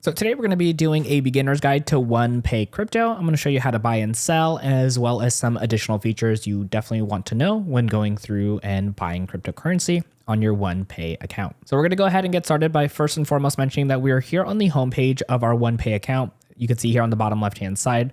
So today we're going to be doing a beginner's guide to OnePay Crypto. I'm going to show you how to buy and sell, as well as some additional features you definitely want to know when going through and buying cryptocurrency on your OnePay account. So we're going to go ahead and get started by first and foremost mentioning that we are here on the homepage of our OnePay account. You can see here on the bottom left-hand side.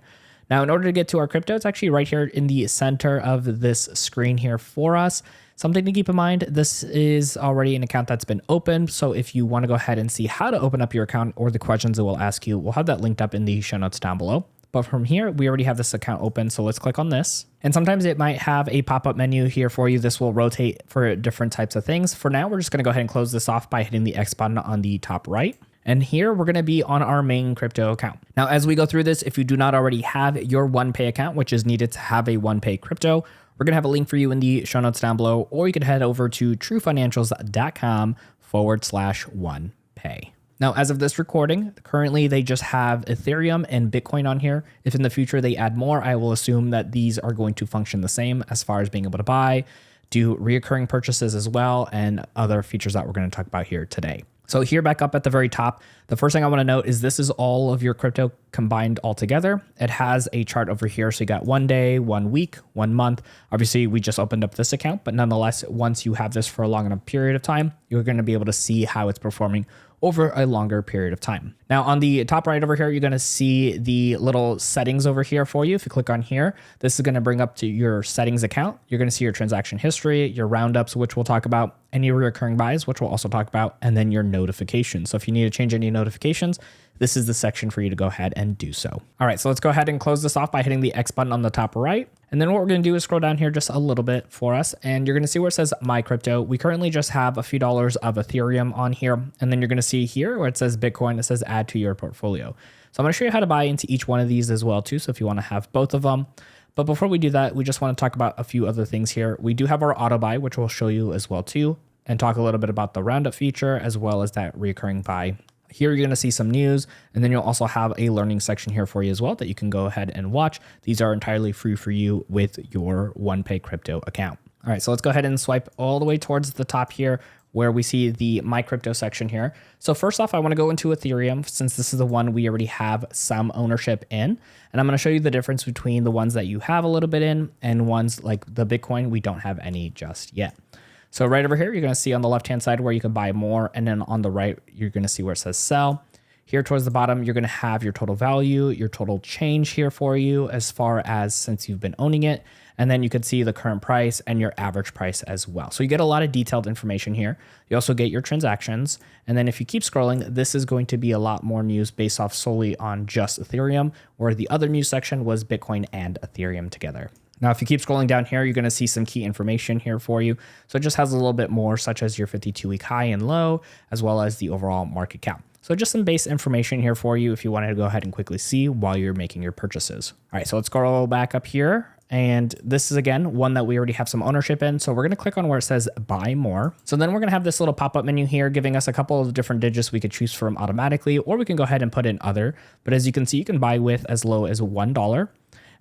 Now, in order to get to our crypto, it's actually right here in the center of this screen here for us. Something to keep in mind, this is already an account that's been opened. So if you want to go ahead and see how to open up your account or the questions it will ask you, we'll have that linked up in the show notes down below. But from here, we already have this account open. So let's click on this. And sometimes it might have a pop-up menu here for you. This will rotate for different types of things. For now, we're just going to go ahead and close this off by hitting the X button on the top right. And here we're going to be on our main crypto account. Now, as we go through this, if you do not already have your OnePay account, which is needed to have a OnePay Crypto, we're going to have a link for you in the show notes down below, or you can head over to truefinancials.com/OnePay. Now, as of this recording, currently they just have Ethereum and Bitcoin on here. If in the future they add more, I will assume that these are going to function the same as far as being able to buy, do reoccurring purchases as well, and other features that we're going to talk about here today. So here back up at the very top, the first thing I want to note is this is all of your crypto combined all together. It has a chart over here. So you got 1 day, 1 week, 1 month. Obviously, we just opened up this account, but nonetheless, once you have this for a long enough period of time, you're going to be able to see how it's performing over a longer period of time. Now on the top right over here, you're going to see the little settings over here for you. If you click on here, this is going to bring up to your settings account. You're going to see your transaction history, your roundups, which we'll talk about, any recurring buys, which we'll also talk about, and then your notifications. So if you need to change any notifications, this is the section for you to go ahead and do so. All right, so let's go ahead and close this off by hitting the X button on the top right. And then what we're going to do is scroll down here just a little bit for us. And you're going to see where it says My Crypto. We currently just have a few dollars of Ethereum on here. And then you're going to see here where it says Bitcoin, it says add to your portfolio. So I'm going to show you how to buy into each one of these as well too. So if you want to have both of them. But before we do that, we just want to talk about a few other things here. We do have our auto buy, which we'll show you as well too, and talk a little bit about the roundup feature as well as that recurring buy. Here you're going to see some news, and then you'll also have a learning section here for you as well that you can go ahead and watch. These are entirely free for you with your OnePay Crypto account. All right, so let's go ahead and swipe all the way towards the top here where we see the My Crypto section here. So first off, I want to go into Ethereum since this is the one we already have some ownership in. And I'm going to show you the difference between the ones that you have a little bit in and ones like the Bitcoin we don't have any just yet. So right over here, you're going to see on the left-hand side where you can buy more. And then on the right, you're going to see where it says sell. Here towards the bottom, you're going to have your total value, your total change here for you as far as since you've been owning it. And then you can see the current price and your average price as well. So you get a lot of detailed information here. You also get your transactions. And then if you keep scrolling, this is going to be a lot more news based off solely on just Ethereum, where the other news section was Bitcoin and Ethereum together. Now, if you keep scrolling down here, you're going to see some key information here for you. So it just has a little bit more, such as your 52-week high and low, as well as the overall market cap. So just some base information here for you if you wanted to go ahead and quickly see while you're making your purchases. All right, so let's scroll back up here. And this is, again, one that we already have some ownership in. So we're going to click on where it says buy more. So then we're going to have this little pop-up menu here giving us a couple of different digits we could choose from automatically, or we can go ahead and put in other. But as you can see, you can buy with as low as $1.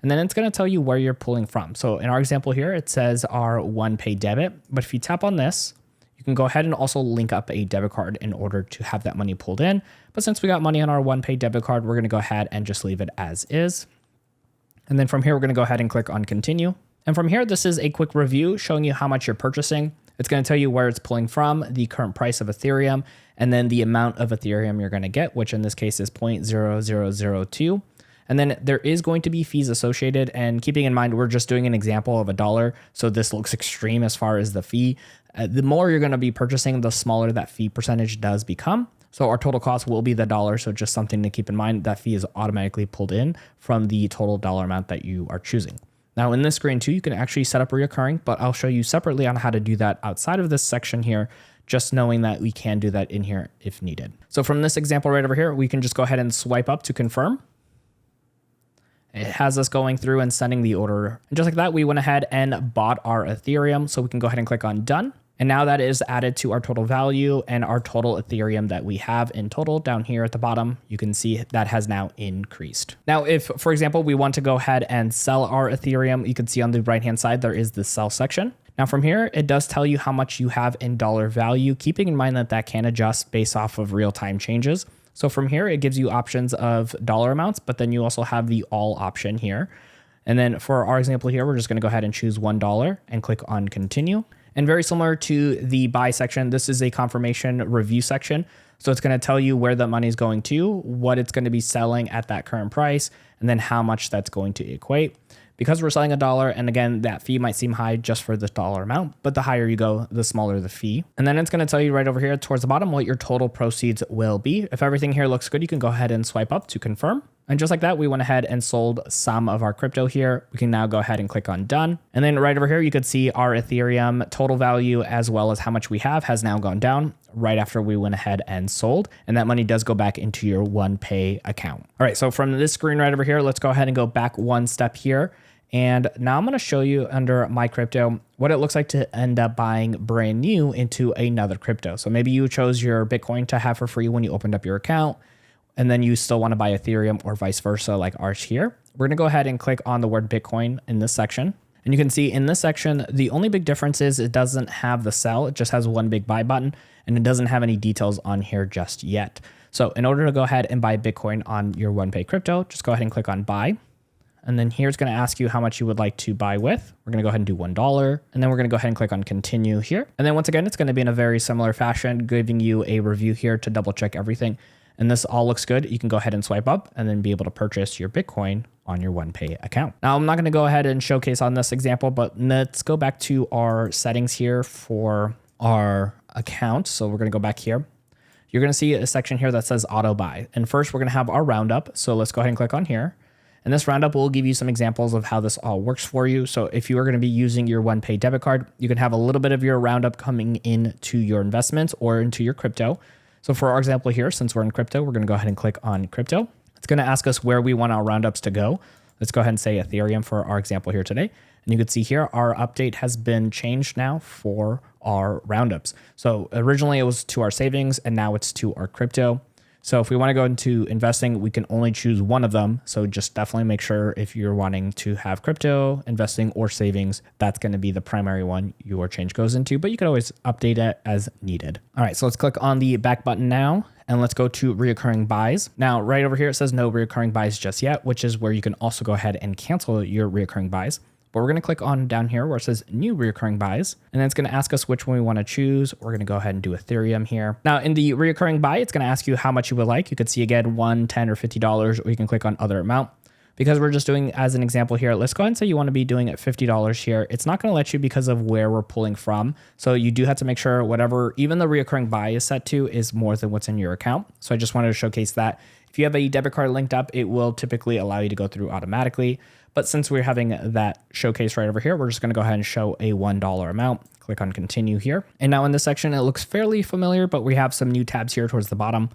And then it's going to tell you where you're pulling from. So in our example here, it says our OnePay debit. But if you tap on this, you can go ahead and also link up a debit card in order to have that money pulled in. But since we got money on our OnePay debit card, we're going to go ahead and just leave it as is. And then from here, we're going to go ahead and click on continue. And from here, this is a quick review showing you how much you're purchasing. It's going to tell you where it's pulling from, the current price of Ethereum, and then the amount of Ethereum you're going to get, which in this case is 0.0002. And then there is going to be fees associated. And keeping in mind, we're just doing an example of $1. So this looks extreme as far as the fee. The more you're going to be purchasing, the smaller that fee percentage does become. So our total cost will be the $1. So just something to keep in mind, that fee is automatically pulled in from the total dollar amount that you are choosing. Now in this screen too, you can actually set up recurring, but I'll show you separately on how to do that outside of this section here, just knowing that we can do that in here if needed. So from this example right over here, we can just go ahead and swipe up to confirm. It has us going through and sending the order. And just like that, we went ahead and bought our Ethereum. So we can go ahead and click on done. And now that is added to our total value and our total Ethereum that we have in total down here at the bottom. You can see that has now increased. Now, if, for example, we want to go ahead and sell our Ethereum, you can see on the right-hand side, there is the sell section. Now from here, it does tell you how much you have in dollar value, keeping in mind that that can adjust based off of real-time changes. So from here, it gives you options of dollar amounts, but then you also have the all option here. And then for our example here, we're just going to go ahead and choose $1 and click on continue. And very similar to the buy section, this is a confirmation review section. So it's going to tell you where the money is going to, what it's going to be selling at that current price, and then how much that's going to equate. Because we're selling $1, and again, that fee might seem high just for the dollar amount, but the higher you go, the smaller the fee. And then it's going to tell you right over here towards the bottom what your total proceeds will be. If everything here looks good, you can go ahead and swipe up to confirm. And just like that, we went ahead and sold some of our crypto here. We can now go ahead and click on done. And then right over here, you could see our Ethereum total value as well as how much we have has now gone down right after we went ahead and sold. And that money does go back into your OnePay account. All right, so from this screen right over here, let's go ahead and go back one step here. And now I'm going to show you under my crypto what it looks like to end up buying brand new into another crypto. So maybe you chose your Bitcoin to have for free when you opened up your account, and then you still want to buy Ethereum or vice versa like ours here. We're going to go ahead and click on the word Bitcoin in this section. And you can see in this section, the only big difference is it doesn't have the sell. It just has one big buy button, and it doesn't have any details on here just yet. So in order to go ahead and buy Bitcoin on your OnePay Crypto, just go ahead and click on buy. And then here's going to ask you how much you would like to buy with. We're going to go ahead and do $1. And then we're going to go ahead and click on continue here. And then once again, it's going to be in a very similar fashion, giving you a review here to double check everything. And this all looks good. You can go ahead and swipe up and then be able to purchase your Bitcoin on your OnePay account. Now, I'm not going to go ahead and showcase on this example, but let's go back to our settings here for our account. So we're going to go back here. You're going to see a section here that says auto buy. And first we're going to have our roundup. So let's go ahead and click on here. And this roundup will give you some examples of how this all works for you. So if you are going to be using your OnePay debit card, you can have a little bit of your roundup coming into your investments or into your crypto. So for our example here, since we're in crypto, we're going to go ahead and click on crypto. It's going to ask us where we want our roundups to go. Let's go ahead and say Ethereum for our example here today. And you can see here, our update has been changed now for our roundups. So originally it was to our savings and now it's to our crypto. So if we want to go into investing, we can only choose one of them. So just definitely make sure if you're wanting to have crypto, investing, or savings, that's going to be the primary one your change goes into, but you can always update it as needed. All right, so let's click on the back button now. And let's go to reoccurring buys. Now, right over here, it says no reoccurring buys just yet, which is where you can also go ahead and cancel your reoccurring buys. But we're going to click on down here where it says new reoccurring buys. And then it's going to ask us which one we want to choose. We're going to go ahead and do Ethereum here. Now in the reoccurring buy, it's going to ask you how much you would like. You could see again, $1, $10, or $50, or you can click on other amount. Because we're just doing as an example here, let's go ahead and say you want to be doing it $50 here. It's not going to let you because of where we're pulling from. So you do have to make sure whatever, even the reoccurring buy is set to is more than what's in your account. So I just wanted to showcase that. If you have a debit card linked up, it will typically allow you to go through automatically. But since we're having that showcase right over here, we're just going to go ahead and show a $1 amount. Click on continue here. And now in this section, it looks fairly familiar, but we have some new tabs here towards the bottom.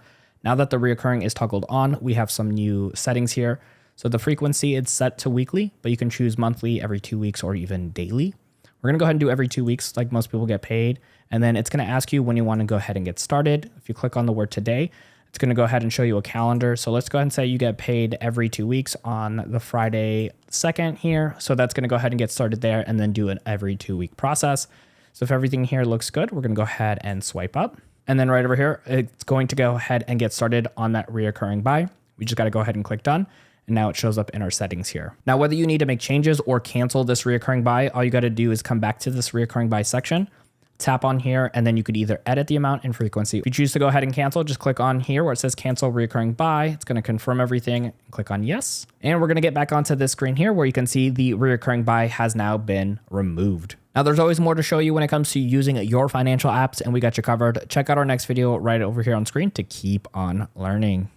Now that the reoccurring is toggled on, we have some new settings here. So the frequency is set to weekly, but you can choose monthly, every 2 weeks, or even daily. We're going to go ahead and do every 2 weeks like most people get paid. And then it's going to ask you when you want to go ahead and get started. If you click on the word today, it's going to go ahead and show you a calendar. So let's go ahead and say you get paid every 2 weeks on the Friday 2nd here. So that's going to go ahead and get started there and then do an every 2 week process. So if everything here looks good, we're going to go ahead and swipe up. And then right over here, it's going to go ahead and get started on that reoccurring buy. We just got to go ahead and click done. And now it shows up in our settings here. Now, whether you need to make changes or cancel this reoccurring buy, all you got to do is come back to this reoccurring buy section, tap on here, and then you could either edit the amount and frequency. If you choose to go ahead and cancel, just click on here where it says cancel reoccurring buy. It's going to confirm everything. Click on yes. And we're going to get back onto this screen here where you can see the reoccurring buy has now been removed. Now, there's always more to show you when it comes to using your financial apps, and we got you covered. Check out our next video right over here on screen to keep on learning.